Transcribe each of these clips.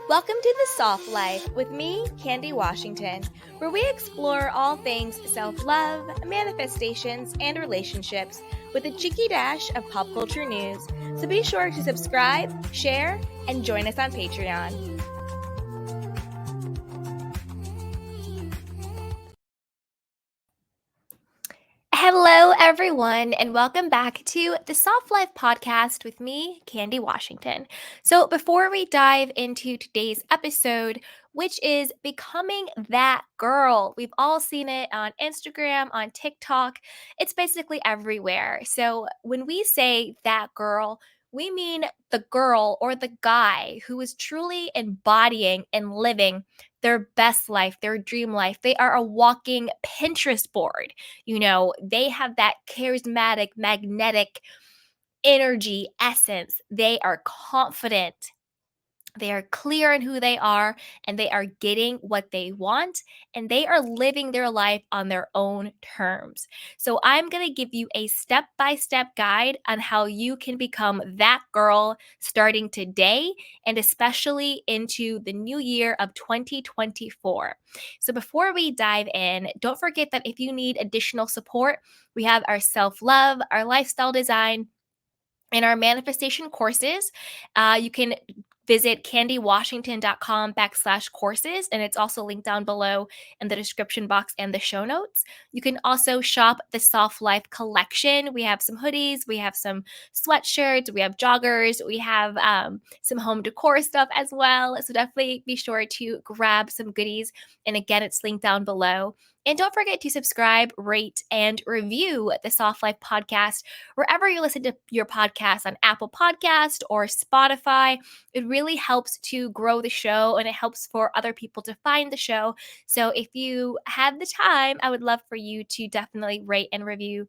Welcome to The Soft Life with me, Candy Washington, where we explore all things self love, manifestations, and relationships with a cheeky dash of pop culture news. So be sure to subscribe, share, and join us on Patreon. Hello, everyone, and welcome back to the Soft Life podcast with me, Candy Washington. So, before we dive into today's episode, which is becoming that girl, we've all seen it on Instagram, on TikTok, it's basically everywhere. So, when we say that girl, we mean the girl or the guy who is truly embodying and living their best life, their dream life. They are a walking Pinterest board. They have that charismatic, magnetic energy, essence. They are confident. They are clear in who they are, and they are getting what they want, and they are living their life on their own terms. So, I'm going to give you a step by step guide on how you can become that girl starting today and especially into the new year of 2024. So, before we dive in, don't forget that if you need additional support, we have our self love, our lifestyle design, and our manifestation courses. You can visit candywashington.com/courses, and it's also linked down below in the description box and the show notes. You can also shop the Soft Life collection. We have some hoodies, we have some sweatshirts, we have joggers, we have some home decor stuff as well. So definitely be sure to grab some goodies. And again, it's linked down below. And don't forget to subscribe, rate, and review the Soft Life podcast wherever you listen to your podcast, on Apple Podcast or Spotify. It really helps to grow the show, and it helps for other people to find the show. So if you have the time, I would love for you to definitely rate and review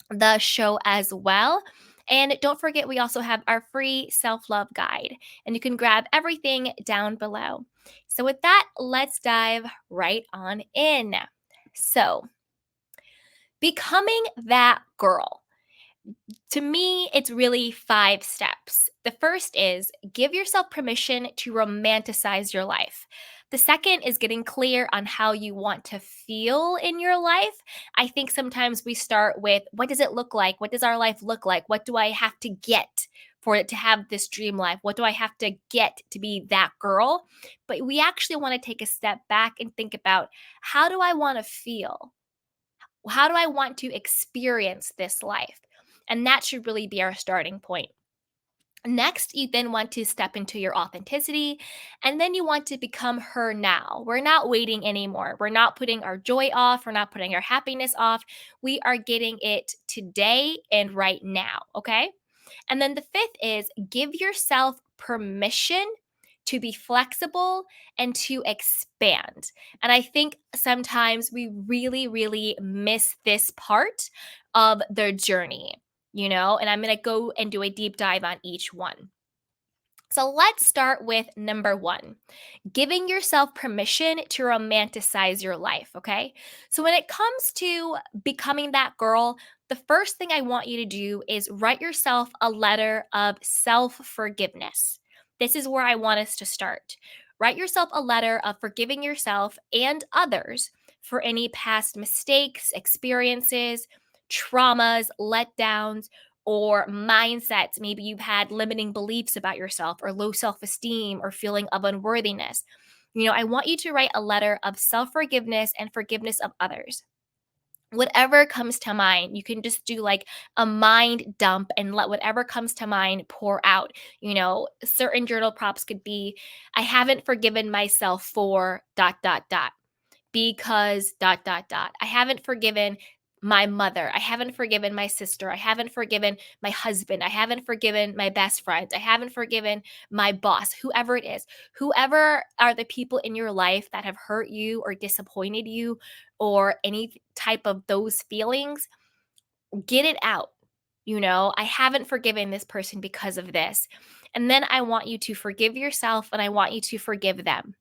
the show as well. And don't forget, we also have our free self love guide, and you can grab everything down below. So, with that, let's dive right on in. So, becoming that girl. To me, it's really 5 steps. The first is give yourself permission to romanticize your life. The second is getting clear on how you want to feel in your life. I think sometimes we start with what does it look like? What does our life look like? What do I have to get for it to have this dream life? What do I have to get to be that girl? But we actually want to take a step back and think about how do I want to feel? How do I want to experience this life? And that should really be our starting point. Next, you then want to step into your authenticity, and then you want to become her now. We're not waiting anymore. We're not putting our joy off. We're not putting our happiness off. We are getting it today and right now. Okay. And then the fifth is give yourself permission to be flexible and to expand. And I think sometimes we really, really miss this part of the journey, and I'm going to go and do a deep dive on each one. So let's start with number 1, giving yourself permission to romanticize your life, okay? So when it comes to becoming that girl, the first thing I want you to do is write yourself a letter of self forgiveness. This is where I want us to start. Write yourself a letter of forgiving yourself and others for any past mistakes, experiences, traumas, letdowns, or mindsets. Maybe you've had limiting beliefs about yourself or low self esteem or feeling of unworthiness. I want you to write a letter of self forgiveness and forgiveness of others. Whatever comes to mind, you can just do like a mind dump and let whatever comes to mind pour out. Certain journal prompts could be I haven't forgiven myself for dot, dot, dot because dot dot dot. I haven't forgiven my mother. I haven't forgiven my sister. I haven't forgiven my husband. I haven't forgiven my best friends. I haven't forgiven my boss, whoever it is. Whoever are the people in your life that have hurt you or disappointed you or any type of those feelings, get it out. I haven't forgiven this person because of this. And then I want you to forgive yourself and I want you to forgive them.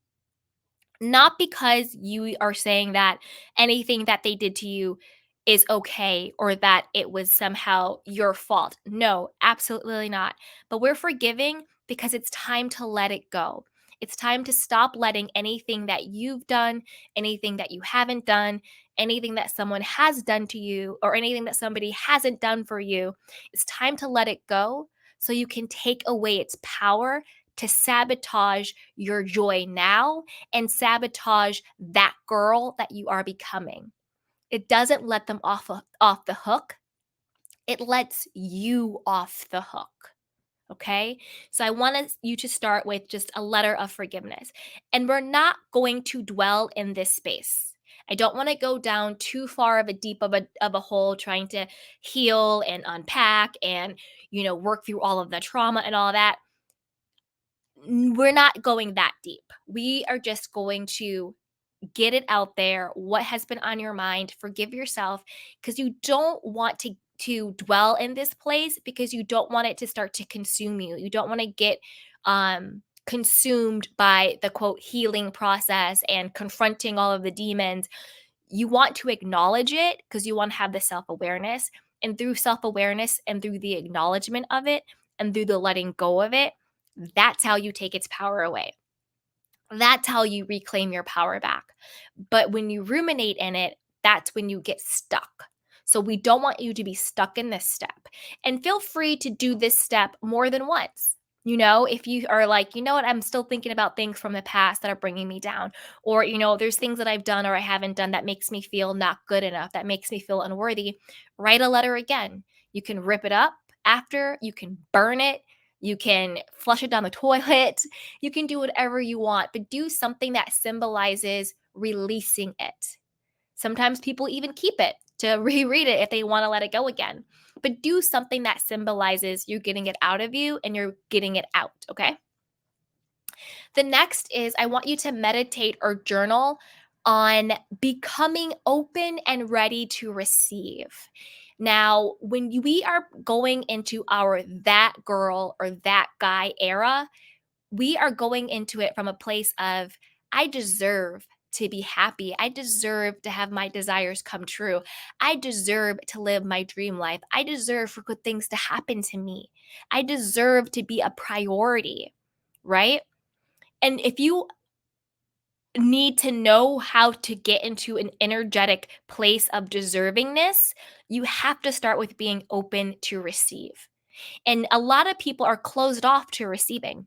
Not because you are saying that anything that they did to you is okay or that it was somehow your fault. No, absolutely not. But we're forgiving because it's time to let it go. It's time to stop letting anything that you've done, anything that you haven't done, anything that someone has done to you, or anything that somebody hasn't done for you. It's time to let it go so you can take away its power to sabotage your joy now and sabotage that girl that you are becoming. It doesn't let them off the hook. It lets you off the hook. Okay. So I want you to start with just a letter of forgiveness. And we're not going to dwell in this space. I don't want to go down too far of a deep of a hole trying to heal and unpack and, work through all of the trauma and all that. We're not going that deep. We are just going to get it out there, what has been on your mind, forgive yourself, because you don't want to dwell in this place, because you don't want it to start to consume you. You don't want to get consumed by the quote healing process and confronting all of the demons. You want to acknowledge it because you want to have the self-awareness, and through self-awareness and through the acknowledgement of it and through the letting go of it, that's how you take its power away. That's how you reclaim your power back. But when you ruminate in it, that's when you get stuck. So we don't want you to be stuck in this step. And feel free to do this step more than once. If you are like, you know what, I'm still thinking about things from the past that are bringing me down, or, there's things that I've done or I haven't done that makes me feel not good enough, that makes me feel unworthy, write a letter again. You can rip it up after, you can burn it, you can flush it down the toilet, you can do whatever you want, but do something that symbolizes releasing it. Sometimes people even keep it to reread it if they want to let it go again. But do something that symbolizes you're getting it out of you and you're getting it out, okay? The next is I want you to meditate or journal on becoming open and ready to receive. Now, when we are going into our that girl or that guy era, we are going into it from a place of, I deserve to be happy. I deserve to have my desires come true. I deserve to live my dream life. I deserve for good things to happen to me. I deserve to be a priority, right? And if you need to know how to get into an energetic place of deservingness, you have to start with being open to receive. And a lot of people are closed off to receiving.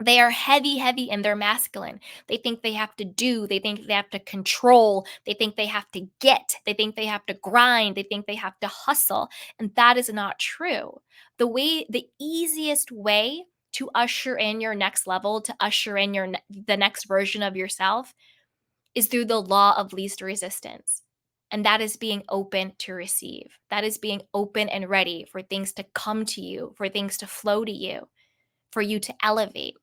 They are heavy, heavy in their masculine. They think they have to do, they think they have to control, they think they have to get, they think they have to grind, they think they have to hustle. And that is not true. The easiest way to usher in your next level, to usher in the next version of yourself is through the law of least resistance. And that is being open to receive. That is being open and ready for things to come to you, for things to flow to you, for you to elevate.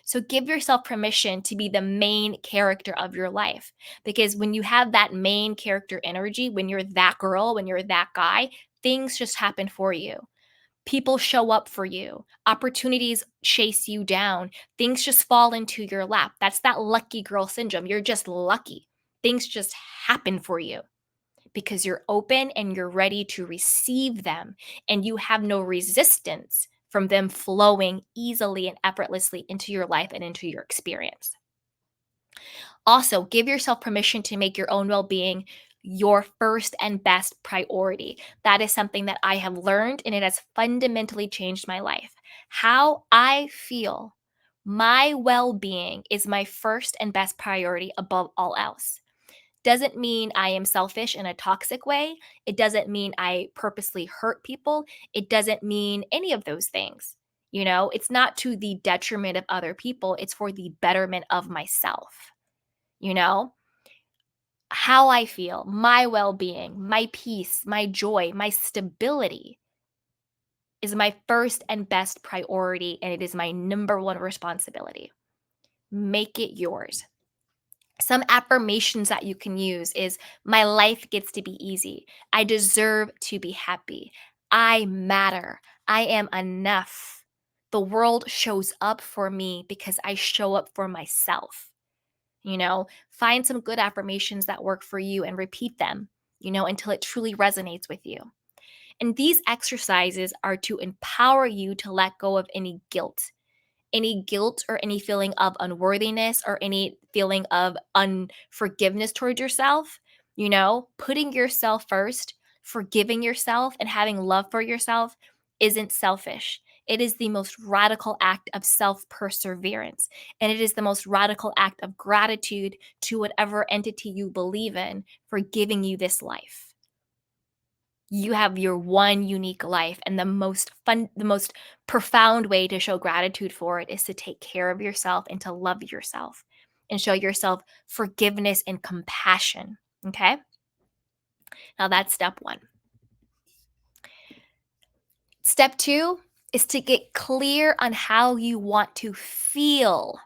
So give yourself permission to be the main character of your life, because when you have that main character energy, when you're that girl, when you're that guy, things just happen for you. People show up for you, opportunities chase you down, things just fall into your lap. That's that lucky girl syndrome. You're just lucky. Things just happen for you because you're open and you're ready to receive them, and you have no resistance from them flowing easily and effortlessly into your life and into your experience. Also, give yourself permission to make your own well being your first and best priority. That is something that I have learned, and it has fundamentally changed my life. How I feel, my well being is my first and best priority above all else. Doesn't mean I am selfish in a toxic way. It doesn't mean I purposely hurt people. It doesn't mean any of those things. It's not to the detriment of other people, it's for the betterment of myself. You know, how I feel, my well being, my peace, my joy, my stability is my first and best priority, and it is my number one responsibility. Make it yours. Some affirmations that you can use is, my life gets to be easy. I deserve to be happy. I matter. I am enough. The world shows up for me because I show up for myself. Find some good affirmations that work for you and repeat them, until it truly resonates with you. And these exercises are to empower you to let go of any guilt, any guilt or any feeling of unworthiness or any feeling of unforgiveness towards yourself, putting yourself first, forgiving yourself, and having love for yourself isn't selfish. It is the most radical act of self perseverance. And it is the most radical act of gratitude to whatever entity you believe in for giving you this life. You have your one unique life, and the most profound way to show gratitude for it is to take care of yourself and to love yourself and show yourself forgiveness and compassion. Okay? Now that's step 1. Step 2 is to get clear on how you want to feel.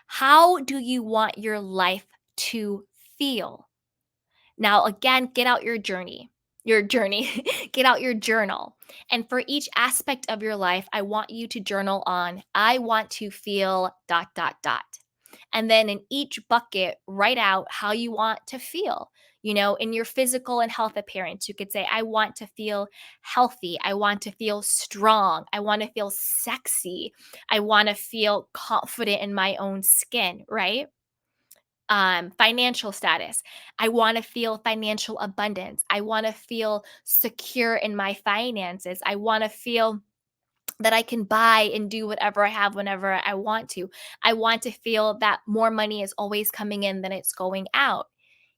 How do you want your life to feel? Now, again, get out your journey, get out your journal. And for each aspect of your life, I want you to journal on, I want to feel dot, dot, dot. And then in each bucket, write out how you want to feel. In your physical and health appearance, you could say, I want to feel healthy. I want to feel strong. I want to feel sexy. I want to feel confident in my own skin, right? Financial status. I want to feel financial abundance. I want to feel secure in my finances. I want to feel that I can buy and do whatever I have whenever I want to. I want to feel that more money is always coming in than it's going out.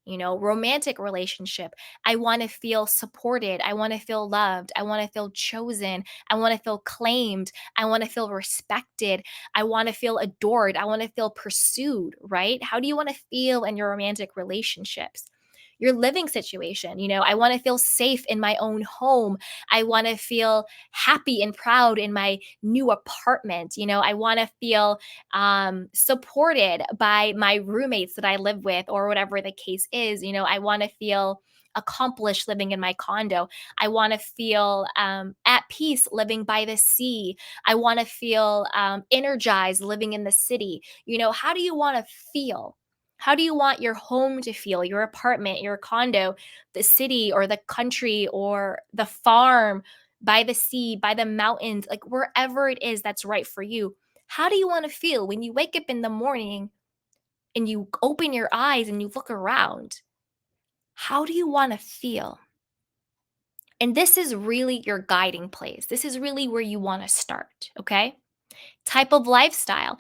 Romantic relationship. I want to feel supported. I want to feel loved. I want to feel chosen. I want to feel claimed. I want to feel respected. I want to feel adored. I want to feel pursued, right? How do you want to feel in your romantic relationships? Your living situation. I want to feel safe in my own home. I want to feel happy and proud in my new apartment. I want to feel supported by my roommates that I live with, or whatever the case is. I want to feel accomplished living in my condo. I want to feel at peace living by the sea. I want to feel energized living in the city. How do you want to feel? How do you want your home to feel, your apartment, your condo, the city or the country or the farm, by the sea, by the mountains, like wherever it is that's right for you? How do you want to feel when you wake up in the morning and you open your eyes and you look around? How do you want to feel? And this is really your guiding place. This is really where you want to start, okay? Type of lifestyle.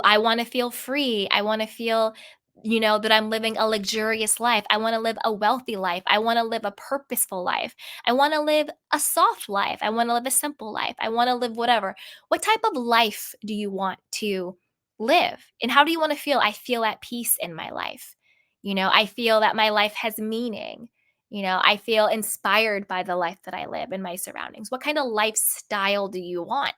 I want to feel free. I want to feel, that I'm living a luxurious life. I want to live a wealthy life. I want to live a purposeful life. I want to live a soft life. I want to live a simple life. I want to live whatever. What type of life do you want to live? And how do you want to feel? I feel at peace in my life. I feel that my life has meaning. I feel inspired by the life that I live in my surroundings. What kind of lifestyle do you want?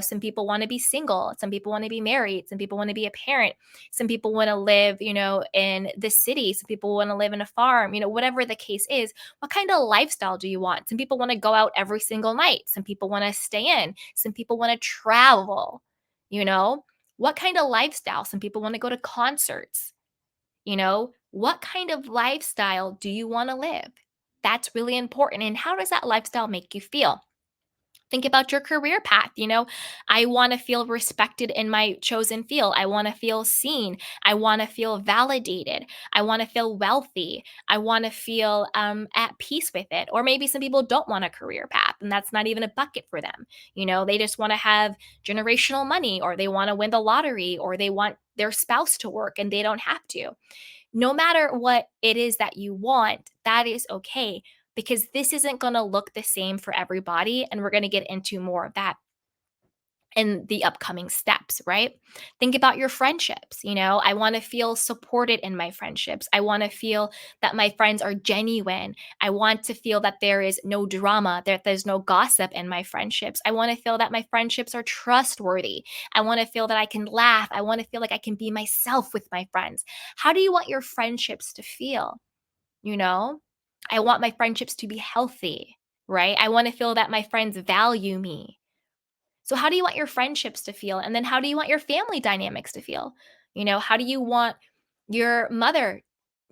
Some people want to be single. Some people want to be married. Some people want to be a parent. Some people want to live, in the city. Some people want to live in a farm, whatever the case is. What kind of lifestyle do you want? Some people want to go out every single night. Some people want to stay in. Some people want to travel, you know? What kind of lifestyle? Some people want to go to concerts, What kind of lifestyle do you want to live? That's really important. And how does that lifestyle make you feel? Think about your career path. I want to feel respected in my chosen field. I want to feel seen. I want to feel validated. I want to feel wealthy. I want to feel at peace with it. Or maybe some people don't want a career path, and that's not even a bucket for them. They just want to have generational money, or they want to win the lottery, or they want their spouse to work and they don't have to. No matter what it is that you want, that is okay, because this isn't going to look the same for everybody. And we're going to get into more of that in the upcoming steps, right? Think about your friendships. I want to feel supported in my friendships. I want to feel that my friends are genuine. I want to feel that there is no drama, that there's no gossip in my friendships. I want to feel that my friendships are trustworthy. I want to feel that I can laugh. I want to feel like I can be myself with my friends. How do you want your friendships to feel? You know, I want my friendships to be healthy, right? I want to feel that my friends value me. So, how do you want your friendships to feel? And then, how do you want your family dynamics to feel? How do you want your mother,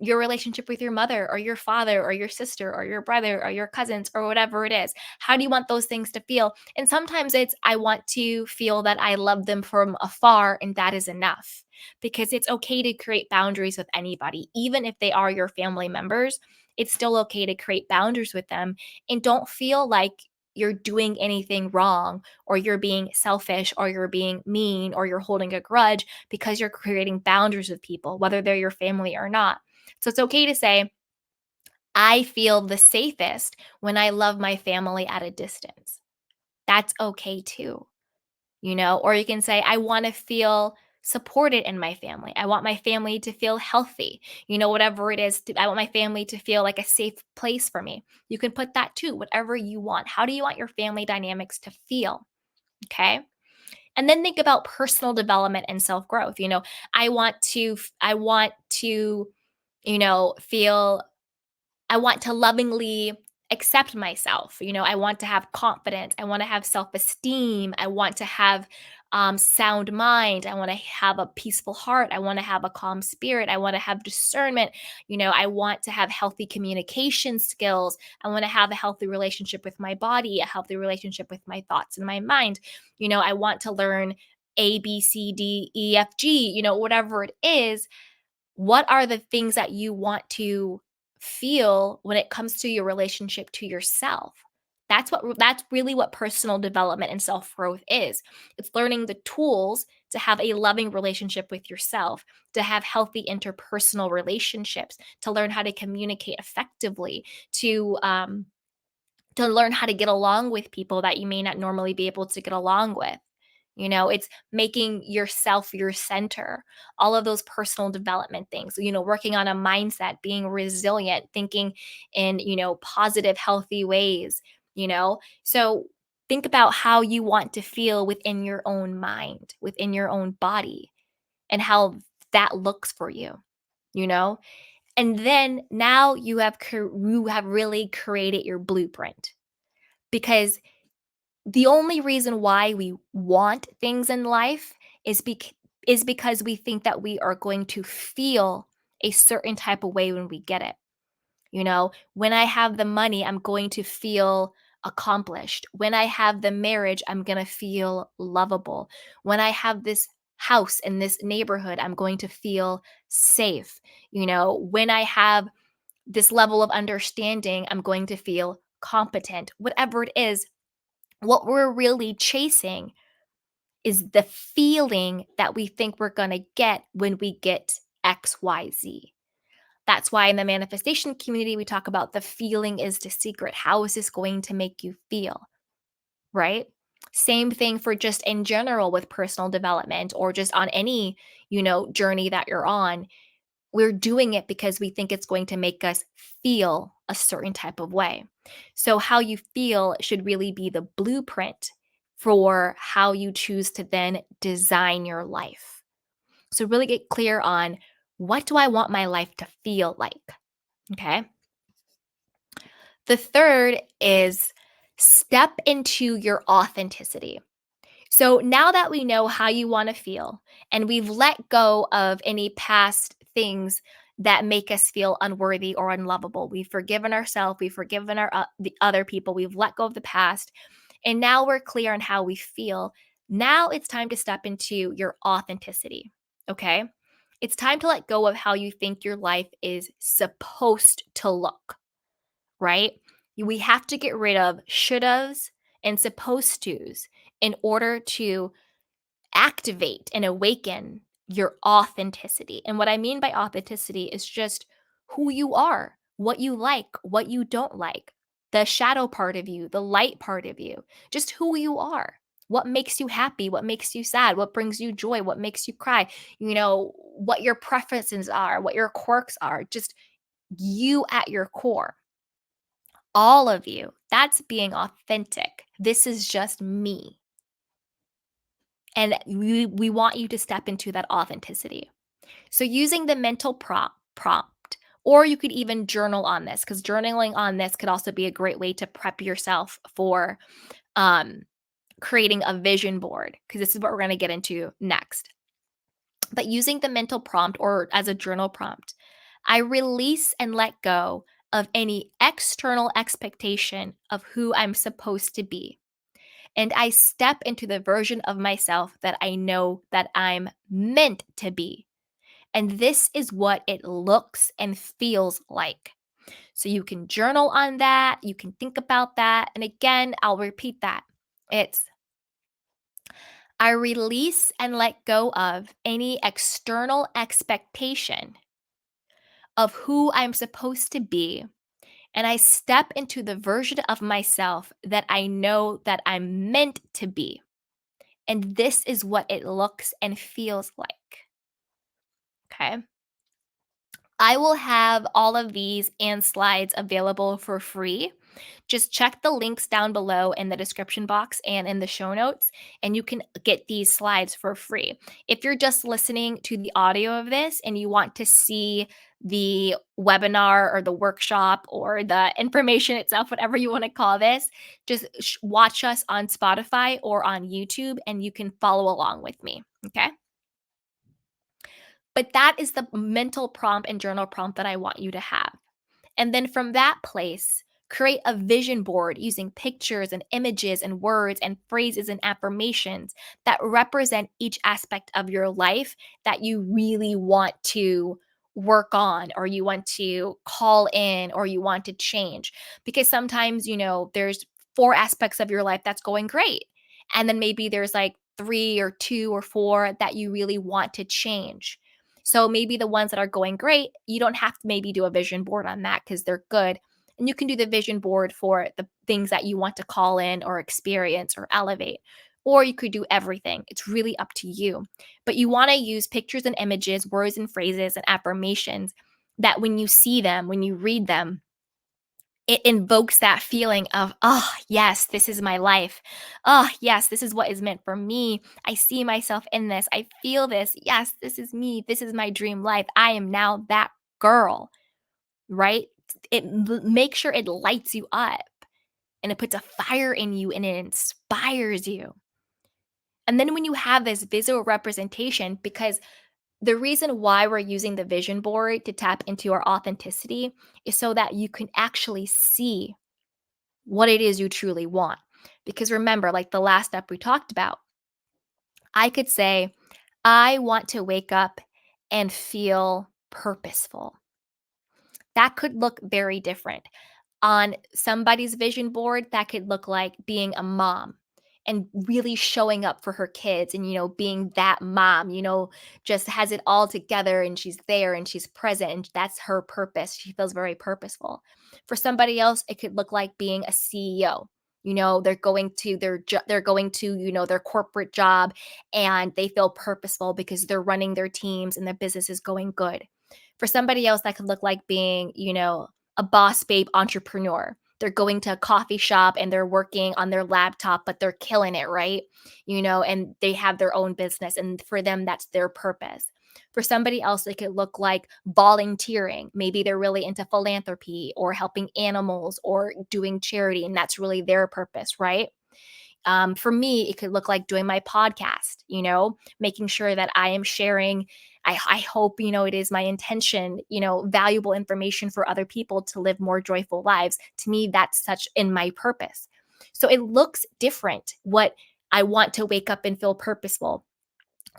your relationship with your mother or your father or your sister or your brother or your cousins or whatever it is. How do you want those things to feel? And sometimes it's, I want to feel that I love them from afar and that is enough. Because it's okay to create boundaries with anybody, even if they are your family members. It's still okay to create boundaries with them, and don't feel like you're doing anything wrong or you're being selfish or you're being mean or you're holding a grudge because you're creating boundaries with people, whether they're your family or not. So it's okay to say, I feel the safest when I love my family at a distance. That's okay too, or you can say, I want to feel supported in my family. I want my family to feel healthy, whatever it is. I want my family to feel like a safe place for me. You can put that too, whatever you want. How do you want your family dynamics to feel? Okay. And then think about personal development and self growth. I want to feel, I want to lovingly accept myself. I want to have confidence. I want to have self esteem. I want to have sound mind. I want to have a peaceful heart. I want to have a calm spirit. I want to have discernment. I want to have healthy communication skills. I want to have a healthy relationship with my body, a healthy relationship with my thoughts and my mind. I want to learn A, B, C, D, E, F, G, whatever it is. What are the things that you want to feel when it comes to your relationship to yourself? That's really what personal development and self-growth is. It's learning the tools to have a loving relationship with yourself, to have healthy interpersonal relationships, to learn how to communicate effectively, to learn how to get along with people that you may not normally be able to get along with. It's making yourself your center, all of those personal development things, working on a mindset, being resilient, thinking in, positive, healthy ways, So think about how you want to feel within your own mind, within your own body, and how that looks for you, you know? And then now you have really created your blueprint, because the only reason why we want things in life is because we think that we are going to feel a certain type of way when we get it. When I have the money, I'm going to feel accomplished. When I have the marriage, I'm going to feel lovable. When I have this house in this neighborhood, I'm going to feel safe. When I have this level of understanding, I'm going to feel competent. Whatever it is, what we're really chasing is the feeling that we think we're going to get when we get XYZ. That's why in the manifestation community, we talk about the feeling is the secret. How is this going to make you feel? Right? Same thing for just in general with personal development or just on any, journey that you're on. We're doing it because we think it's going to make us feel a certain type of way. So, how you feel should really be the blueprint for how you choose to then design your life. So, really get clear on, what do I want my life to feel like? Okay. The third is step into your authenticity. So now that we know how you want to feel and we've let go of any past things that make us feel unworthy or unlovable, we've forgiven ourselves, we've forgiven the other people, we've let go of the past, and now we're clear on how we feel. Now it's time to step into your authenticity. Okay? It's time to let go of how you think your life is supposed to look, right? We have to get rid of shouldas and supposed tos in order to activate and awaken your authenticity. And what I mean by authenticity is just who you are, what you like, what you don't like, the shadow part of you, the light part of you, just who you are. What makes you happy? What makes you sad? What brings you joy? What makes you cry? What your preferences are, what your quirks are, just you at your core. All of you. That's being authentic. This is just me. And we want you to step into that authenticity. So using the mental prompt, or you could even journal on this, because journaling on this could also be a great way to prep yourself for um, creating a vision board, because this is what we're going to get into next. But using the mental prompt or as a journal prompt, I release and let go of any external expectation of who I'm supposed to be. And I step into the version of myself that I know that I'm meant to be. And this is what it looks and feels like. So you can journal on that, you can think about that. And again, I'll repeat that. It's I release and let go of any external expectation of who I'm supposed to be. And I step into the version of myself that I know that I'm meant to be. And this is what it looks and feels like. Okay. I will have all of these and slides available for free. Just check the links down below in the description box and in the show notes, and you can get these slides for free. If you're just listening to the audio of this and you want to see the webinar or the workshop or the information itself, whatever you want to call this, just watch us on Spotify or on YouTube and you can follow along with me. Okay. But that is the mental prompt and journal prompt that I want you to have. And then from that place, create a vision board using pictures and images and words and phrases and affirmations that represent each aspect of your life that you really want to work on or you want to call in or you want to change. Because sometimes, there's four aspects of your life that's going great. And then maybe there's like three or two or four that you really want to change. So maybe the ones that are going great, you don't have to maybe do a vision board on that because they're good. And you can do the vision board for the things that you want to call in or experience or elevate. Or you could do everything. It's really up to you. But you want to use pictures and images, words and phrases and affirmations that when you see them, when you read them, it invokes that feeling of, oh, yes, this is my life. Oh, yes, this is what is meant for me. I see myself in this. I feel this. Yes, this is me. This is my dream life. I am now that girl, right? Make sure it lights you up and it puts a fire in you and it inspires you. And then when you have this visual representation, because the reason why we're using the vision board to tap into our authenticity is so that you can actually see what it is you truly want. Because remember, like the last step we talked about, I could say, I want to wake up and feel purposeful. That could look very different. On somebody's vision board, that could look like being a mom and really showing up for her kids and, being that mom, just has it all together and she's there and she's present and that's her purpose. She feels very purposeful. For somebody else, it could look like being a CEO. They're going to they're going to, their corporate job and they feel purposeful because they're running their teams and their business is going good. For somebody else, that could look like being, a boss babe entrepreneur. They're going to a coffee shop and they're working on their laptop, but they're killing it, right? And they have their own business. And for them, that's their purpose. For somebody else, it could look like volunteering. Maybe they're really into philanthropy or helping animals or doing charity, and that's really their purpose, right? For me, it could look like doing my podcast, making sure that I am sharing. I hope, it is my intention, valuable information for other people to live more joyful lives. To me, that's such in my purpose. So it looks different what I want to wake up and feel purposeful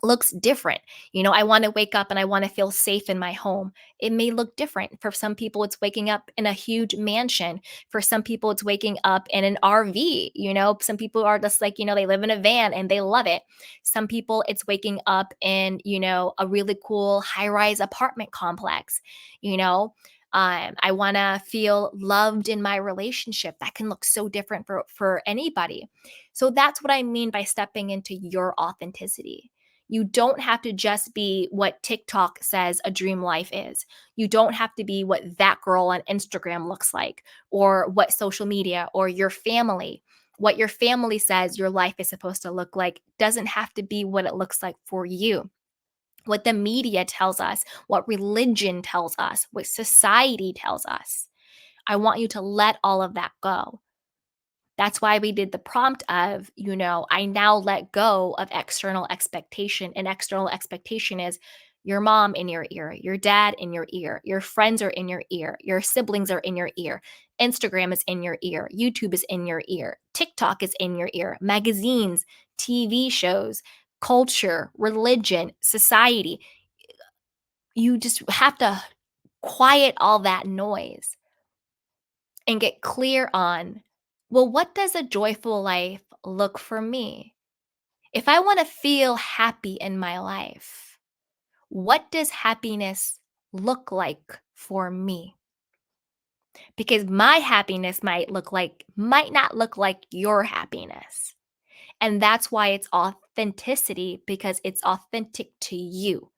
looks different. I want to wake up and I want to feel safe in my home. It may look different. For some people, it's waking up in a huge mansion. For some people, it's waking up in an RV. Some people are just like, they live in a van and they love it. Some people, it's waking up in, a really cool high rise apartment complex. I want to feel loved in my relationship. That can look so different for anybody. So that's what I mean by stepping into your authenticity. You don't have to just be what TikTok says a dream life is. You don't have to be what that girl on Instagram looks like, or what social media, or your family. What your family says your life is supposed to look like doesn't have to be what it looks like for you. What the media tells us, what religion tells us, what society tells us. I want you to let all of that go. That's why we did the prompt of, I now let go of external expectation. And external expectation is Your mom in your ear, your dad in your ear, your friends are in your ear, your siblings are in your ear, Instagram is in your ear, YouTube is in your ear, TikTok is in your ear, magazines, TV shows, culture, religion, society. You just have to quiet all that noise and get clear on, well, what does a joyful life look for me? If I want to feel happy in my life, what does happiness look like for me? Because my happiness might not look like your happiness. And that's why it's authenticity, because it's authentic to you.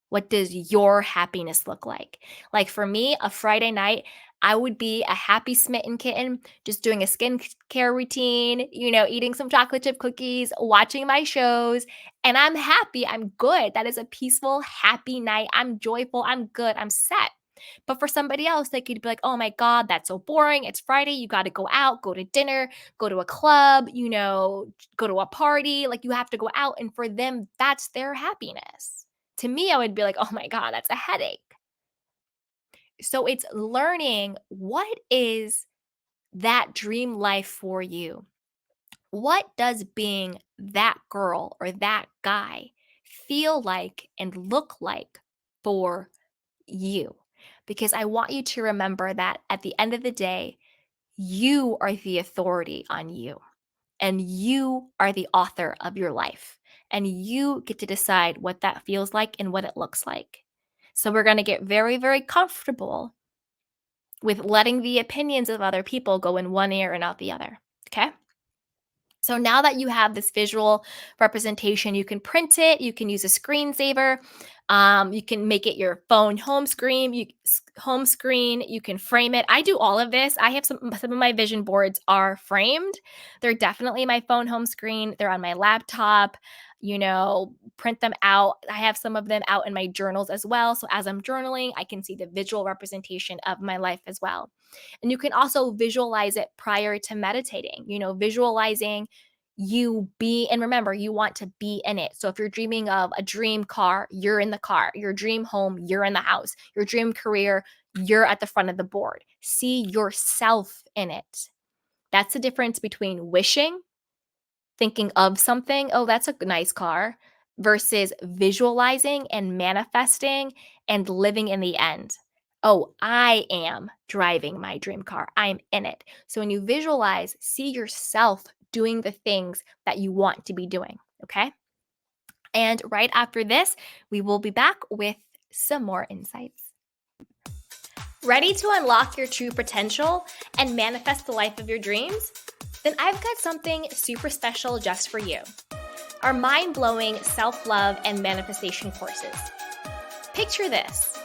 What does your happiness look like? Like for me, a Friday night, I would be a happy smitten kitten, just doing a skincare routine, eating some chocolate chip cookies, watching my shows, and I'm happy. I'm good. That is a peaceful, happy night. I'm joyful. I'm good. I'm set. But for somebody else, they could be like, oh my God, that's so boring. It's Friday. You got to go out, go to dinner, go to a club, go to a party. Like you have to go out. And for them, that's their happiness. To me, I would be like, oh my God, that's a headache. So it's learning, what is that dream life for you? What does being that girl or that guy feel like and look like for you? Because I want you to remember that at the end of the day, you are the authority on you, and you are the author of your life, and you get to decide what that feels like and what it looks like. So we're going to get very, very comfortable with letting the opinions of other people go in one ear and out the other. Okay. So now that you have this visual representation, you can print it, you can use a screensaver, you can make it your phone home screen, you can frame it. I do all of this. I have some of my vision boards are framed. They're definitely my phone home screen. They're on my laptop, print them out. I have some of them out in my journals as well. So as I'm journaling, I can see the visual representation of my life as well. And you can also visualize it prior to meditating, visualizing and remember, you want to be in it. So if you're dreaming of a dream car, you're in the car. Your dream home, you're in the house. Your dream career, you're at the front of the board. See yourself in it. That's the difference between wishing, thinking of something, oh, that's a nice car, versus visualizing and manifesting and living in the end. Oh, I am driving my dream car. I'm in it. So when you visualize, see yourself doing the things that you want to be doing. Okay. And right after this, we will be back with some more insights. Ready to unlock your true potential and manifest the life of your dreams? Then I've got something super special just for you. Our mind-blowing self-love and manifestation courses. Picture this: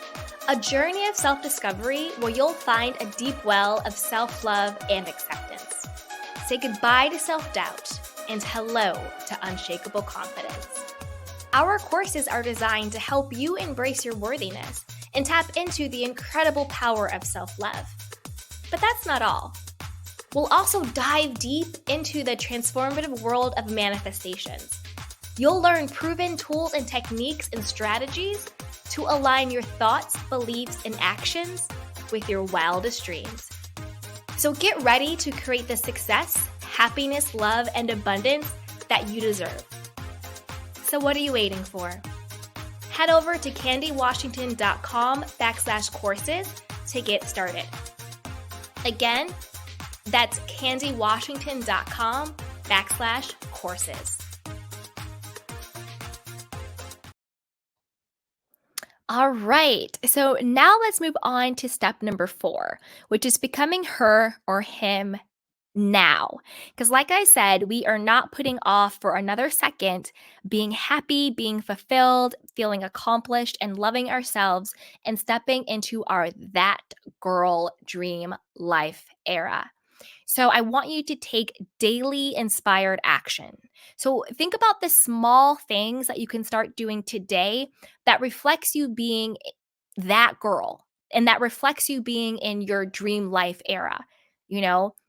a journey of self-discovery where you'll find a deep well of self-love and acceptance. Say goodbye to self-doubt and hello to unshakable confidence. Our courses are designed to help you embrace your worthiness and tap into the incredible power of self-love. But that's not all. We'll also dive deep into the transformative world of manifestations. You'll learn proven tools and techniques and strategies to align your thoughts, beliefs, and actions with your wildest dreams. So get ready to create the success, happiness, love, and abundance that you deserve. So what are you waiting for? Head over to candywashington.com/courses to get started. Again, that's candywashington.com/courses. All right. So now let's move on to step number 4, which is becoming her or him now. Because, like I said, we are not putting off for another second being happy, being fulfilled, feeling accomplished, and loving ourselves and stepping into our that girl dream life era. So I want you to take daily inspired action. So think about the small things that you can start doing today that reflects you being that girl and that reflects you being in your dream life era,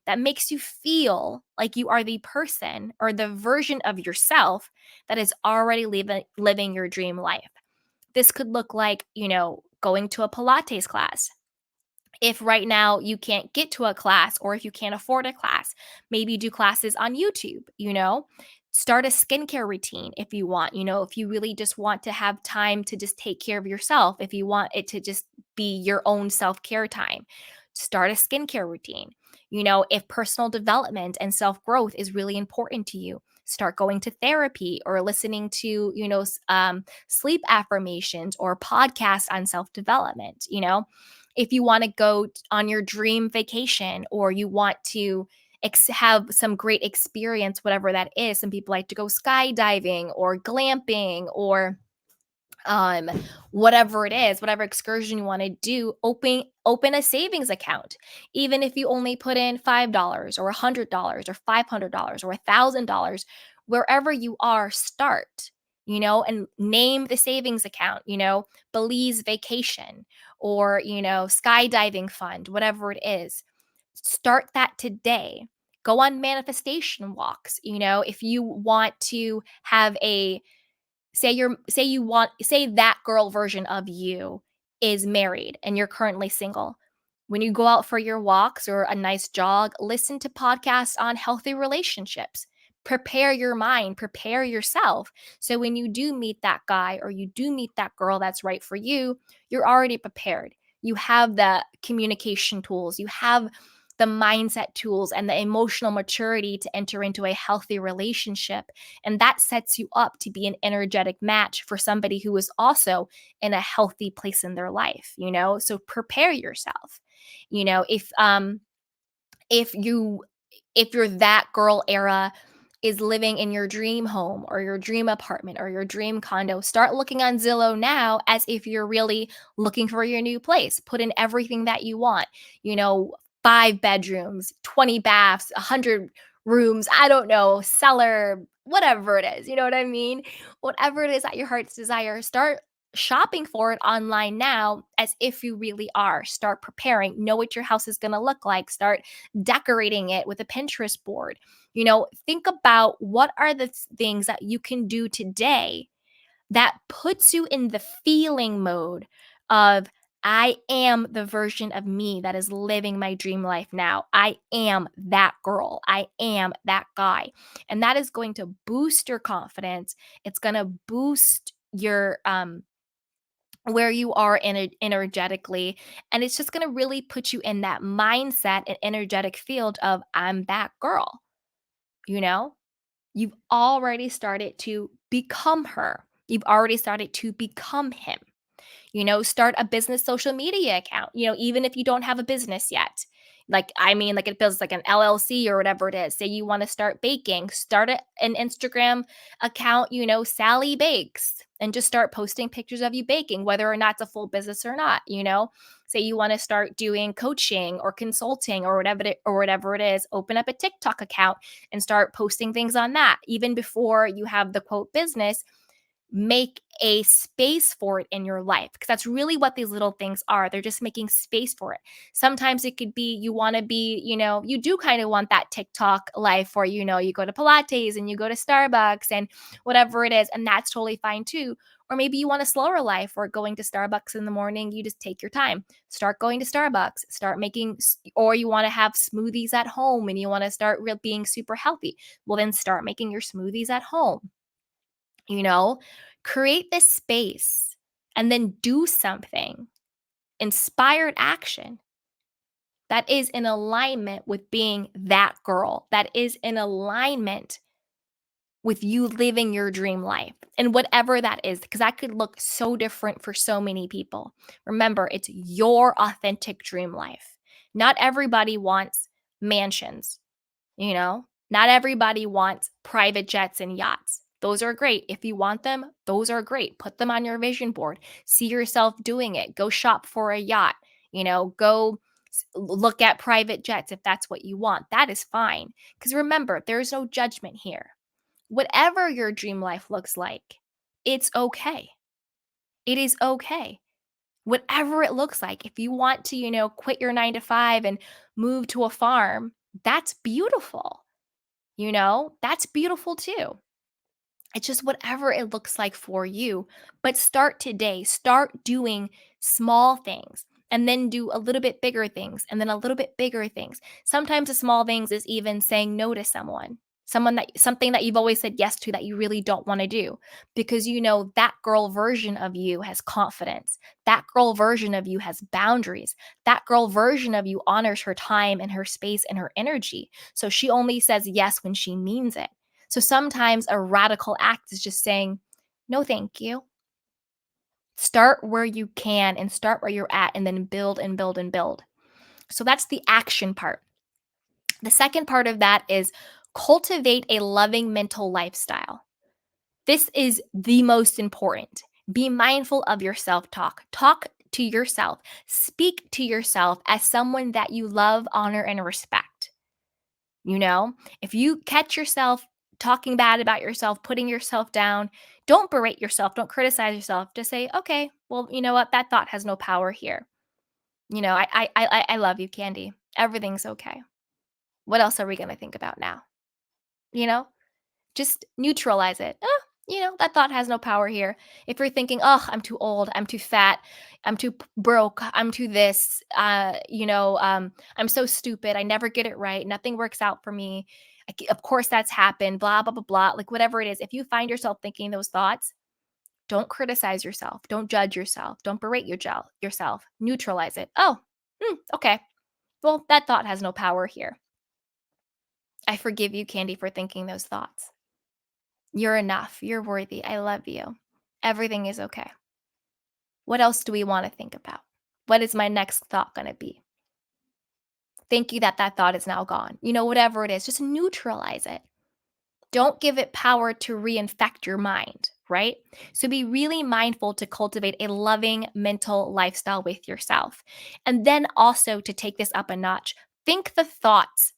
that makes you feel like you are the person or the version of yourself that is already living your dream life. This could look like, going to a Pilates class. If right now you can't get to a class or if you can't afford a class, maybe do classes on YouTube. Start a skincare routine if you want, if you really just want to have time to just take care of yourself, if you want it to just be your own self care time, start a skincare routine. If personal development and self growth is really important to you, start going to therapy or listening to, sleep affirmations or podcasts on self development. If you want to go on your dream vacation or you want to have some great experience, whatever that is. Some people like to go skydiving or glamping or um whatever it is, whatever excursion you want to do, open a savings account. Even if you only put in $5 or $100 or $500 or $1,000, wherever you are, start, and name the savings account, Belize vacation or, skydiving fund, whatever it is. Start that today. Go on manifestation walks, if you want to have a say that girl version of you is married and you're currently single. When you go out for your walks or a nice jog, listen to podcasts on healthy relationships. Prepare your mind, prepare yourself. So when you do meet that guy or you do meet that girl that's right for you, you're already prepared. You have the communication tools, you have the mindset tools and the emotional maturity to enter into a healthy relationship. And that sets you up to be an energetic match for somebody who is also in a healthy place in their life. So prepare yourself. If you if you if you're that girl era is living in your dream home or your dream apartment or your dream condo, start looking on Zillow now as if you're really looking for your new place. Put in everything that you want, you know, 5 bedrooms, 20 baths, 100 rooms, I don't know, cellar, whatever it is. You know what I mean? Whatever it is that your heart's desire, start shopping for it online now as if you really are. Start preparing, know what your house is going to look like, start decorating it with a Pinterest board. Think about what are the things that you can do today that puts you in the feeling mode of, I am the version of me that is living my dream life now. I am that girl. I am that guy. And that is going to boost your confidence. It's going to boost your where you are energetically, and it's just going to really put you in that mindset and energetic field of, I'm that girl. you know You've already started to become her. You've already started to become him. Start a business social media account, even if you don't have a business yet. Like it feels like an LLC or whatever it is. Say you want to start baking, start an Instagram account, Sally Bakes, and just start posting pictures of you baking, whether or not it's a full business or not. Say you want to start doing coaching or consulting or whatever it is, open up a TikTok account and start posting things on that. Even before you have the quote business, make a space for it in your life, because that's really what these little things are. They're just making space for it. Sometimes it could be you want to be, you do kind of want that TikTok life where, you go to Pilates and you go to Starbucks and whatever it is. And that's totally fine too. Or maybe you want a slower life where going to Starbucks in the morning, you just take your time. Start going to Starbucks, start making, or you want to have smoothies at home and you want to start being super healthy. Well, then start making your smoothies at home. you know, Create this space and then do something, inspired action that is in alignment with being that girl, that is in alignment with you living your dream life and whatever that is, because that could look so different for so many people. Remember, it's your authentic dream life. Not everybody wants mansions. Not everybody wants private jets and yachts. Those are great. If you want them, those are great. Put them on your vision board. See yourself doing it. Go shop for a yacht. Go look at private jets if that's what you want. That is fine. Because remember, there's no judgment here. Whatever your dream life looks like, it's okay. It is okay. Whatever it looks like. If you want to, quit your 9 to 5 and move to a farm, that's beautiful. That's beautiful too. It's just whatever it looks like for you. But start today. Start doing small things and then do a little bit bigger things and then a little bit bigger things. Sometimes the small things is even saying no to someone. Someone that something that you've always said yes to that you really don't want to do because you know that girl version of you has confidence. That girl version of you has boundaries. That girl version of you honors her time and her space and her energy. So she only says yes when she means it. So sometimes a radical act is just saying, no, thank you. Start where you can and start where you're at and then build and build and build. So that's the action part. The second part of that is cultivate a loving mental lifestyle. This is the most important. Be mindful of your self talk. Talk to yourself. Speak to yourself as someone that you love, honor, and respect. You know, if you catch yourself talking bad about yourself, putting yourself down, don't berate yourself, don't criticize yourself. Just say, okay, well, you know what? That thought has no power here. I love you, Candy. Everything's okay. What else are we gonna think about now? You know, just neutralize it. That thought has no power here. If you're thinking, oh, I'm too old, I'm too fat, I'm too broke, I'm too this, I'm so stupid, I never get it right, nothing works out for me. Of course, that's happened, blah, blah, blah, blah. Like, whatever it is, if you find yourself thinking those thoughts, don't criticize yourself. Don't judge yourself. Don't berate yourself. Neutralize it. Oh, okay. Well, that thought has no power here. I forgive you, Candy, for thinking those thoughts. You're enough. You're worthy. I love you. Everything is okay. What else do we want to think about? What is my next thought going to be? Thank you that that thought is now gone. Whatever it is, just neutralize it. Don't give it power to reinfect your mind, right? So be really mindful to cultivate a loving mental lifestyle with yourself. And then also to take this up a notch, think the thoughts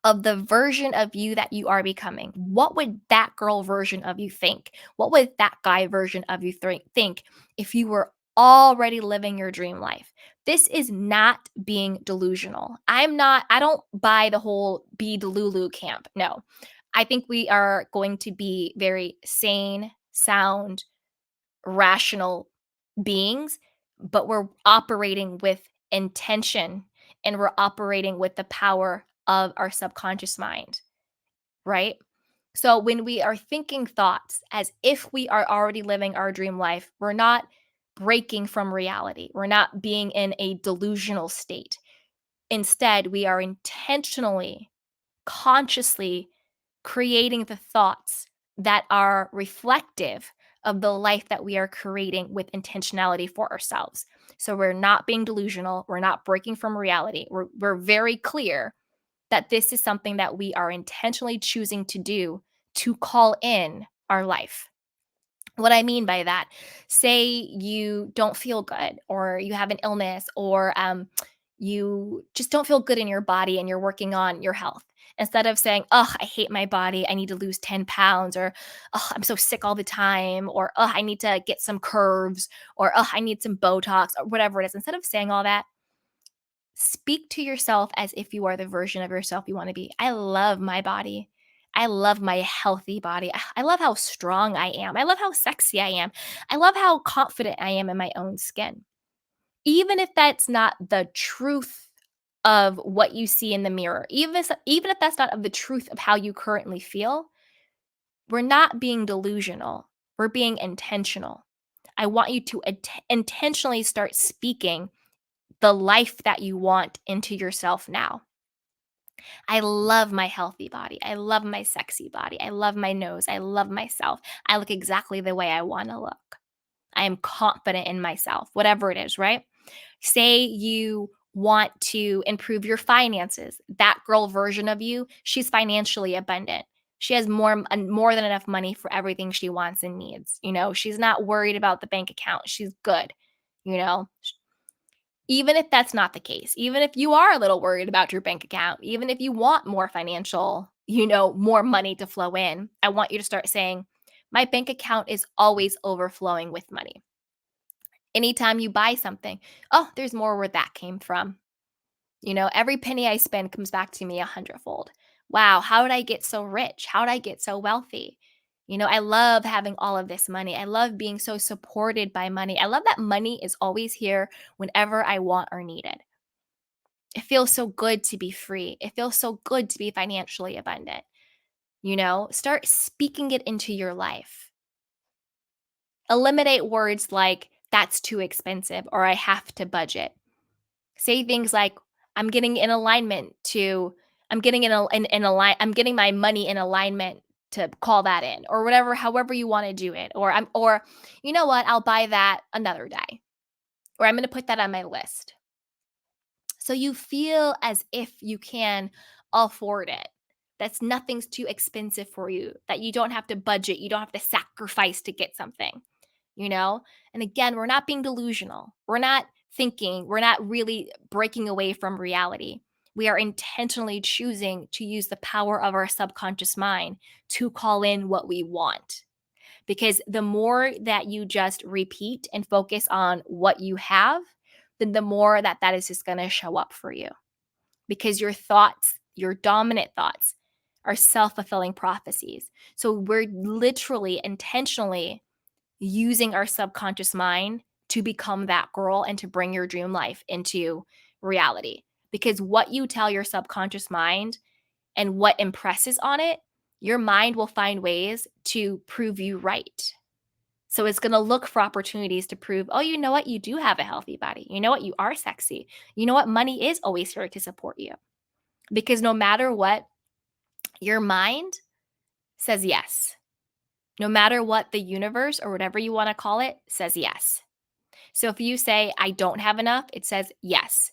of the version of you that you are becoming. What would that girl version of you think? What would that guy version of you think if you were already living your dream life? This is not being delusional. I don't buy the whole be delulu camp. No. I think we are going to be very sane, sound, rational beings, but we're operating with intention and we're operating with the power of our subconscious mind, right? So when we are thinking thoughts as if we are already living our dream life, we're not breaking from reality. We're not being in a delusional state. Instead, we are intentionally, consciously creating the thoughts that are reflective of the life that we are creating with intentionality for ourselves. So we're not being delusional, we're not breaking from reality. We're very clear that this is something that we are intentionally choosing to do to call in our life. What I mean by that, say you don't feel good or you have an illness or you just don't feel good in your body and you're working on your health. Instead of saying, oh, I hate my body, I need to lose 10 pounds, or oh, I'm so sick all the time, or oh, I need to get some curves, or oh, I need some Botox, or whatever it is. Instead of saying all that, speak to yourself as if you are the version of yourself you want to be. I love my body. I love my healthy body. I love how strong I am. I love how sexy I am. I love how confident I am in my own skin. Even if that's not the truth of what you see in the mirror, even if that's not of the truth of how you currently feel, we're not being delusional. We're being intentional. I want you to intentionally start speaking the life that you want into yourself now. I love my healthy body. I love my sexy body. I love my nose. I love myself. I look exactly the way I want to look. I am confident in myself, whatever it is, right? Say you want to improve your finances. That girl version of you, she's financially abundant. She has more than enough money for everything she wants and needs. She's not worried about the bank account. She's good. You know, even if that's not the case, even if you are a little worried about your bank account, even if you want more financial, more money to flow in, I want you to start saying, my bank account is always overflowing with money. Anytime you buy something, oh, there's more where that came from. Every penny I spend comes back to me a hundredfold. Wow, how did I get so rich? How did I get so wealthy? I love having all of this money. I love being so supported by money. I love that money is always here whenever I want or need it. It feels so good to be free. It feels so good to be financially abundant. Start speaking it into your life. Eliminate words like that's too expensive or I have to budget. Say things like I'm getting in alignment to I'm getting I'm getting my money in alignment to call that in or whatever however you want to do it or you know what, I'll buy that another day or I'm going to put that on my list. So you feel as if you can afford it. That's nothing's too expensive for you, that you don't have to budget, you don't have to sacrifice to get something, you know? And again, we're not being delusional. We're not really breaking away from reality. We are intentionally choosing to use the power of our subconscious mind to call in what we want. Because the more that you just repeat and focus on what you have, then the more that is just going to show up for you. Because your thoughts, your dominant thoughts, are self fulfilling prophecies. So we're literally intentionally using our subconscious mind to become that girl and to bring your dream life into reality. Because what you tell your subconscious mind and what impresses on it, your mind will find ways to prove you right. So it's going to look for opportunities to prove, oh, you know what? You do have a healthy body. You know what? You are sexy. You know what? Money is always here to support you. Because no matter what, your mind says yes. No matter what, the universe or whatever you want to call it says yes. So if you say, I don't have enough, it says yes.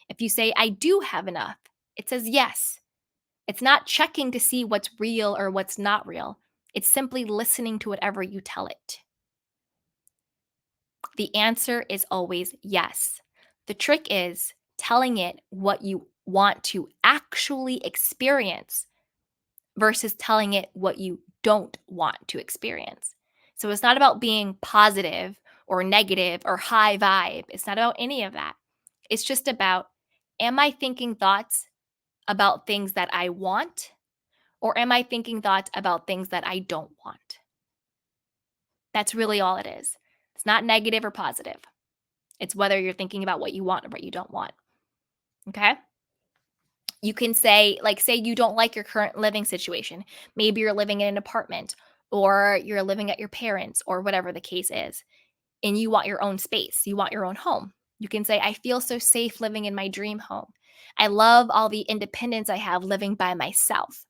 If you say, I do have enough, it says yes. It's not checking to see what's real or what's not real. It's simply listening to whatever you tell it. The answer is always yes. The trick is telling it what you want to actually experience versus telling it what you don't want to experience. So it's not about being positive or negative or high vibe. It's not about any of that. It's just about, am I thinking thoughts about things that I want, or am I thinking thoughts about things that I don't want? That's really all it is. It's not negative or positive. It's whether you're thinking about what you want or what you don't want. Okay? You can say, like, say you don't like your current living situation. Maybe you're living in an apartment or you're living at your parents' or whatever the case is, and you want your own space. You want your own home. You can say, I feel so safe living in my dream home. I love all the independence I have living by myself.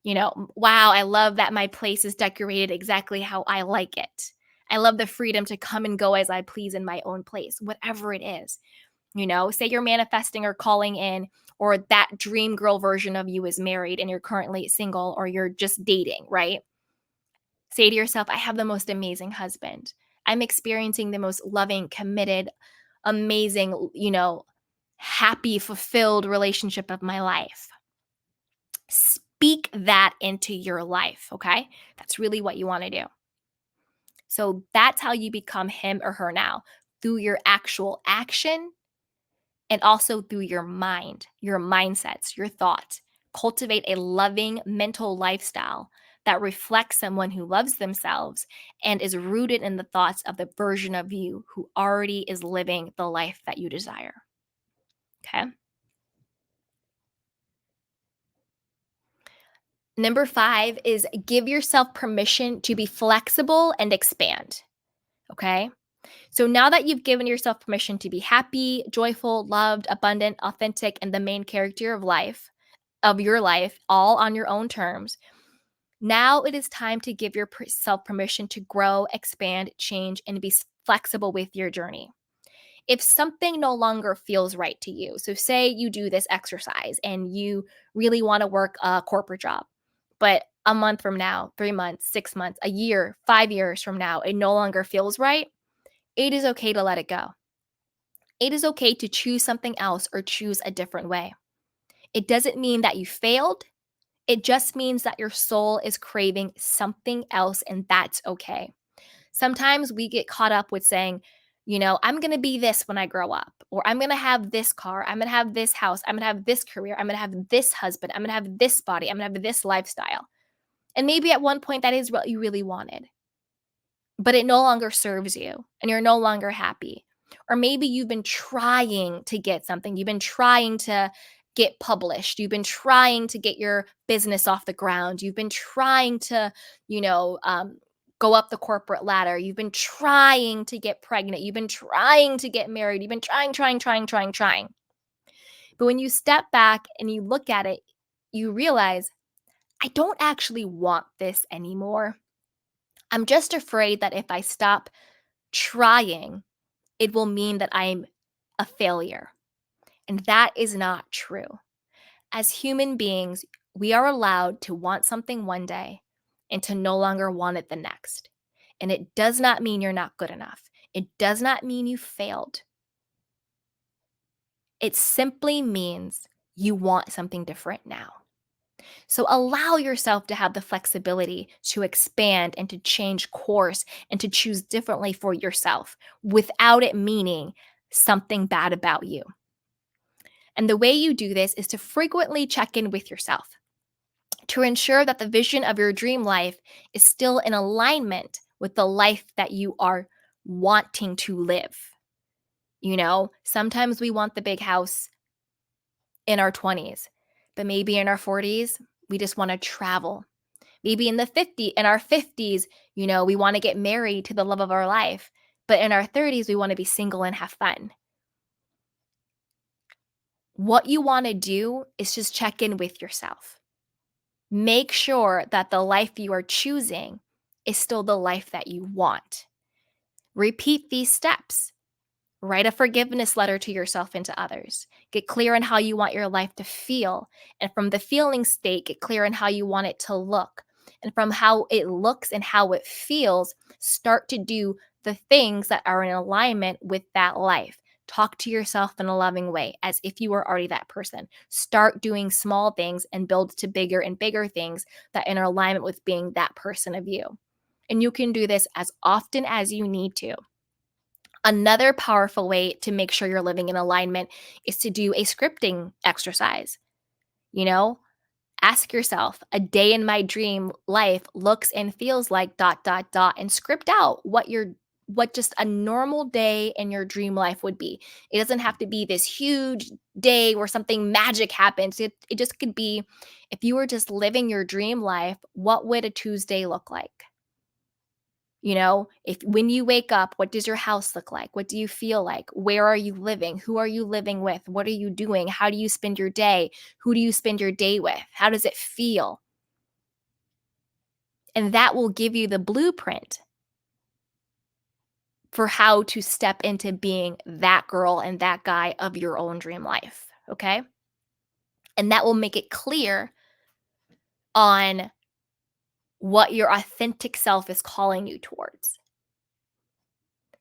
Wow, I love that my place is decorated exactly how I like it. I love the freedom to come and go as I please in my own place, whatever it is. Say you're manifesting or calling in, or that dream girl version of you is married and you're currently single or you're just dating, right? Say to yourself, I have the most amazing husband. I'm experiencing the most loving, committed, amazing, happy, fulfilled relationship of my life. Speak that into your life, okay? That's really what you want to do. So that's how you become him or her now, through your actual action and also through your mind, your mindsets, your thoughts. Cultivate a loving mental lifestyle that reflects someone who loves themselves and is rooted in the thoughts of the version of you who already is living the life that you desire. Okay. Number 5 is give yourself permission to be flexible and expand. Okay. So now that you've given yourself permission to be happy, joyful, loved, abundant, authentic, and the main character of your life, all on your own terms, now it is time to give yourself permission to grow, expand, change, and be flexible with your journey. If something no longer feels right to you, so say you do this exercise and you really want to work a corporate job, but a month from now, 3 months, 6 months, a year, 5 years from now, it no longer feels right, it is okay to let it go. It is okay to choose something else or choose a different way. It doesn't mean that you failed. It just means that your soul is craving something else, and that's okay. Sometimes we get caught up with saying, I'm going to be this when I grow up, or I'm going to have this car, I'm going to have this house, I'm going to have this career, I'm going to have this husband, I'm going to have this body, I'm going to have this lifestyle. And maybe at one point that is what you really wanted, but it no longer serves you and you're no longer happy. Or maybe you've been trying to get something, you've been trying to get published, you've been trying to get your business off the ground, you've been trying to, you know, go up the corporate ladder, you've been trying to get pregnant, you've been trying to get married, you've been trying. But when you step back and you look at it, you realize, I don't actually want this anymore. I'm just afraid that if I stop trying, it will mean that I'm a failure. And that is not true. As human beings, we are allowed to want something one day and to no longer want it the next. And it does not mean you're not good enough. It does not mean you failed. It simply means you want something different now. So allow yourself to have the flexibility to expand and to change course and to choose differently for yourself without it meaning something bad about you. And the way you do this is to frequently check in with yourself to ensure that the vision of your dream life is still in alignment with the life that you are wanting to live. You know, sometimes we want the big house in our 20s, but maybe in our 40s, we just want to travel. Maybe in our 50s, you know, we want to get married to the love of our life, but in our 30s, we want to be single and have fun. What you want to do is just check in with yourself. Make sure that the life you are choosing is still the life that you want. Repeat these steps. Write a forgiveness letter to yourself and to others. Get clear on how you want your life to feel. And from the feeling state, get clear on how you want it to look. And from how it looks and how it feels, start to do the things that are in alignment with that life. Talk to yourself in a loving way as if you were already that person. Start doing small things and build to bigger and bigger things that are in alignment with being that person of you. And you can do this as often as you need to. Another powerful way to make sure you're living in alignment is to do a scripting exercise. You know, ask yourself, a day in my dream life looks and feels like dot dot dot, and script out what just a normal day in your dream life would be. It doesn't have to be this huge day where something magic happens. It just could be, if you were just living your dream life, what would a Tuesday look like? You know, if when you wake up, what does your house look like? What do you feel like? Where are you living? Who are you living with? What are you doing? How do you spend your day? Who do you spend your day with? How does it feel? And that will give you the blueprint for how to step into being that girl and that guy of your own dream life. Okay. And that will make it clear on what your authentic self is calling you towards.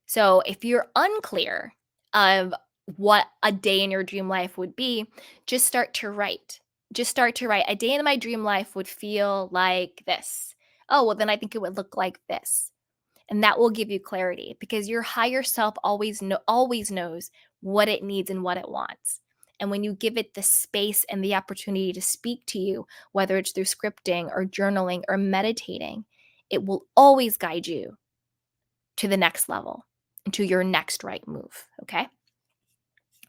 So if you're unclear of what a day in your dream life would be, just start to write. Just start to write. A day in my dream life would feel like this. Oh, well, then I think it would look like this. And that will give you clarity because your higher self always knows what it needs and what it wants. And when you give it the space and the opportunity to speak to you, whether it's through scripting or journaling or meditating, it will always guide you to the next level and to your next right move. Okay.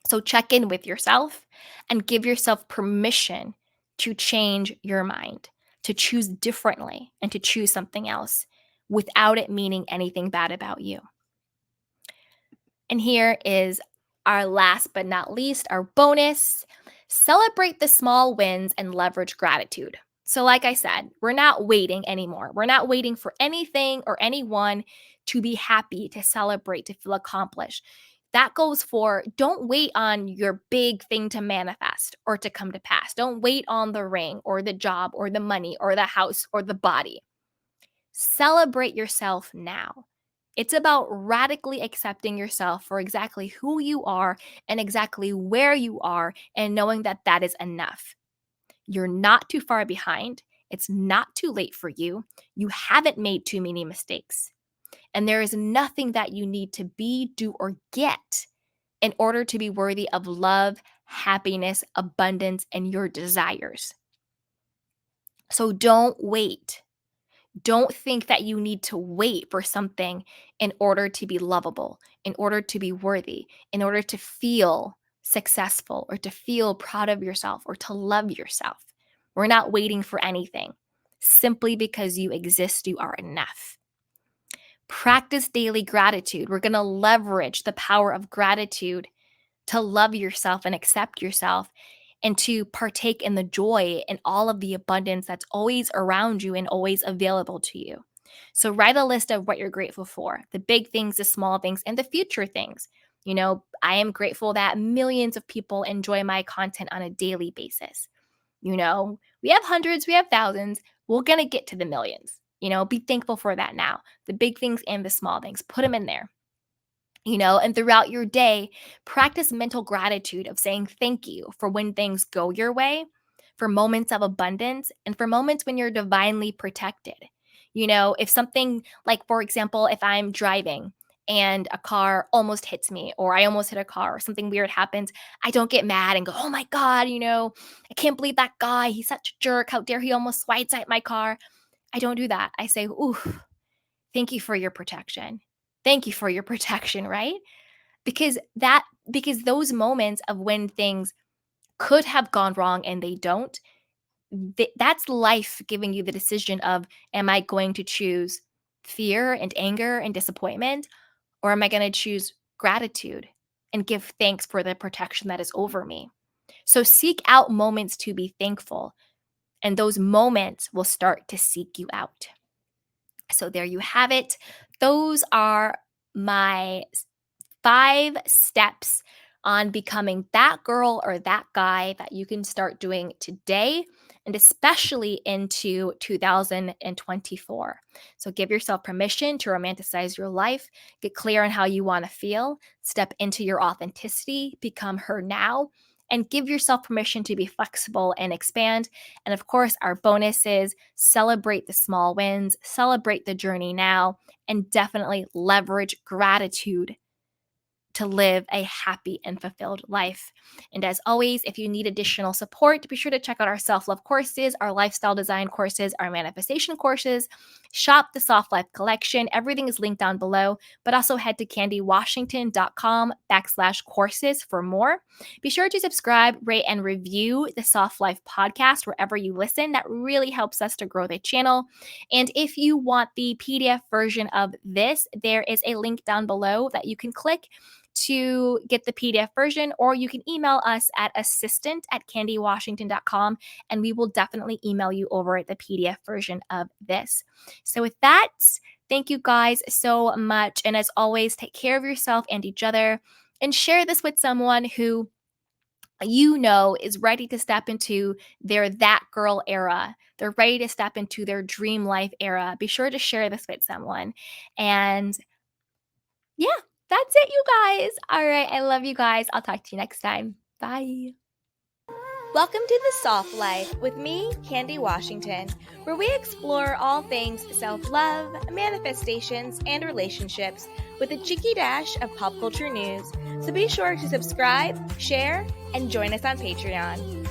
So check in with yourself and give yourself permission to change your mind, to choose differently and to choose something else without it meaning anything bad about you. And here is our last but not least, our bonus. Celebrate the small wins and leverage gratitude. So, like I said, we're not waiting anymore. We're not waiting for anything or anyone to be happy, to celebrate, to feel accomplished. That goes for don't wait on your big thing to manifest or to come to pass. Don't wait on the ring or the job or the money or the house or the body. Celebrate yourself now. It's about radically accepting yourself for exactly who you are and exactly where you are, and knowing that that is enough. You're not too far behind. It's not too late for you. You haven't made too many mistakes. And there is nothing that you need to be, do, or get in order to be worthy of love, happiness, abundance, and your desires. So don't wait. Don't think that you need to wait for something in order to be lovable, in order to be worthy, in order to feel successful or to feel proud of yourself or to love yourself. We're not waiting for anything. Simply because you exist, you are enough. Practice daily gratitude. We're going to leverage the power of gratitude to love yourself and accept yourself and to partake in the joy and all of the abundance that's always around you and always available to you. So write a list of what you're grateful for, the big things, the small things, and the future things. I am grateful that millions of people enjoy my content on a daily basis. We have hundreds, we have thousands. We're going to get to the millions. Be thankful for that now. The big things and the small things, put them in there. And throughout your day, practice mental gratitude of saying thank you for when things go your way, for moments of abundance, and for moments when you're divinely protected. If something like, for example, if I'm driving and a car almost hits me, or I almost hit a car, or something weird happens, I don't get mad and go, oh my God, I can't believe that guy. He's such a jerk. How dare he almost sideswipe my car? I don't do that. I say, ooh, thank you for your protection. Thank you for your protection, right? Because those moments of when things could have gone wrong and they don't, that's life giving you the decision of, am I going to choose fear and anger and disappointment, or am I going to choose gratitude and give thanks for the protection that is over me? So seek out moments to be thankful, and those moments will start to seek you out. So there you have it. Those are my 5 steps on becoming that girl or that guy that you can start doing today, and especially into 2024. So give yourself permission to romanticize your life, get clear on how you want to feel, step into your authenticity, become her now, and give yourself permission to be flexible and expand. And of course, our bonus is celebrate the small wins, celebrate the journey now, and definitely leverage gratitude to live a happy and fulfilled life. And as always, if you need additional support, be sure to check out our self-love courses, our lifestyle design courses, our manifestation courses. Shop the Soft Life collection. Everything is linked down below, but also head to candywashington.com/courses for more. Be sure to subscribe, rate, and review the Soft Life podcast wherever you listen. That really helps us to grow the channel. And if you want the PDF version of this, there is a link down below that you can click to get the PDF version, or you can email us at assistant@candywashington.com, and we will definitely email you over the PDF version of this. So with that, thank you guys so much. And as always, take care of yourself and each other, and share this with someone who is ready to step into their that girl era. They're ready to step into their dream life era. Be sure to share this with someone. And yeah, that's it, you guys. All right. I love you guys. I'll talk to you next time. Bye. Welcome to The Soft Life with me, Candy Washington, where we explore all things self-love, manifestations, and relationships with a cheeky dash of pop culture news. So be sure to subscribe, share, and join us on Patreon.